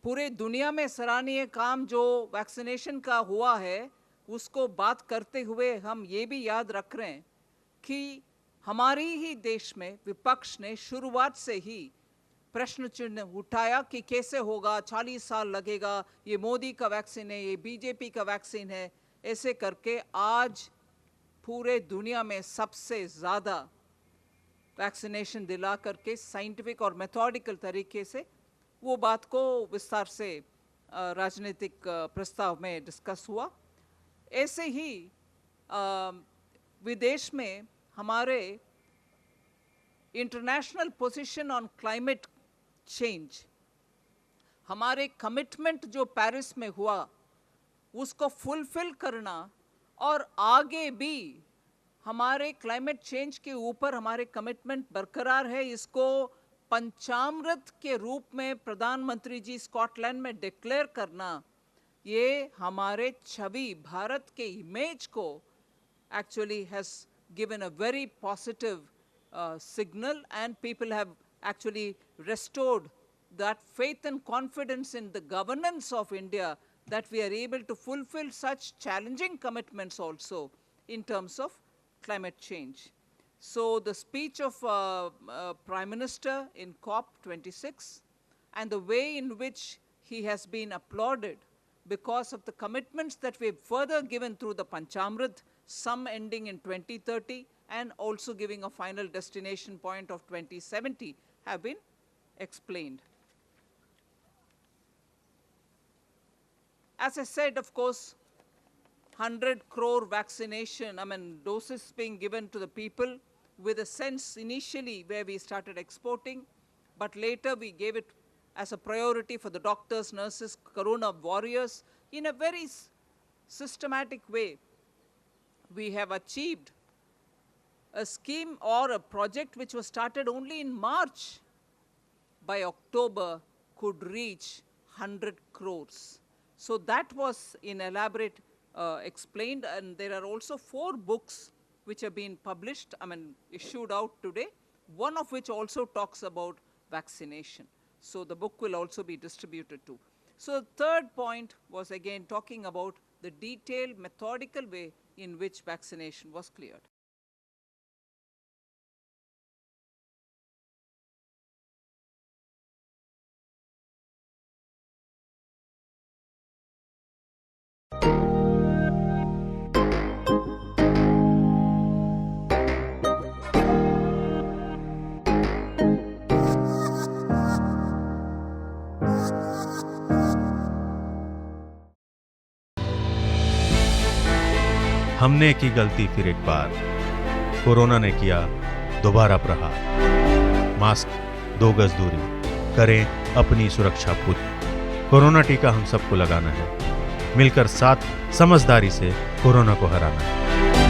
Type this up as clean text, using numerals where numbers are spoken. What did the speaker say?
पूरे दुनिया में सराहनीय काम जो वैक्सीनेशन का हुआ है उसको बात करते हुए हम ये भी याद रख रहे हैं कि हमारी ही देश में विपक्ष ने शुरुआत से ही प्रश्न चिन्ह उठाया कि कैसे होगा, 40 साल लगेगा, ये मोदी का वैक्सीन है, ये बीजेपी का वैक्सीन है। ऐसे करके आज पूरे दुनिया में सबसे ज़्यादा वैक्सीनेशन दिला करके साइंटिफिक और मेथोडिकल तरीके से वो बात को विस्तार से राजनीतिक प्रस्ताव में डिस्कस हुआ। ऐसे ही विदेश में हमारे international position on climate change, हमारे कमिटमेंट जो पेरिस में हुआ उसको फुलफिल करना और आगे भी हमारे क्लाइमेट चेंज के ऊपर हमारे कमिटमेंट बरकरार है। इसको पंचामृत के रूप में प्रधानमंत्री जी स्कॉटलैंड में डिक्लेयर करना, ये हमारे छवि भारत के इमेज को actually has given a very positive signal, and people have actually restored that faith and confidence in the governance of India that we are able to fulfill such challenging commitments also in terms of climate change. So the speech of Prime Minister in COP26 and the way in which he has been applauded because of the commitments that we've further given through the Panchamrit, some ending in 2030 and also giving a final destination point of 2070, have been explained. As I said, of course, 100 crore vaccination, doses being given to the people with a sense initially where we started exporting, but later we gave it as a priority for the doctors, nurses, corona warriors in a very systematic way. We have achieved a scheme or a project which was started only in March, by October could reach 100 crores. So that was in elaborate explained, and there are also 4 books which have been published, issued out today, one of which also talks about vaccination. So the book will also be distributed too. So the third point was again talking about the detailed methodical way in which vaccination was cleared. हमने की गलती फिर एक बार, corona ने किया दोबारा प्रहार। Mask, 2 गज दूरी, करें अपनी सुरक्षा पूरी। कोरोना टीका हम सबको लगाना है, मिलकर साथ समझदारी से कोरोना को हराना है।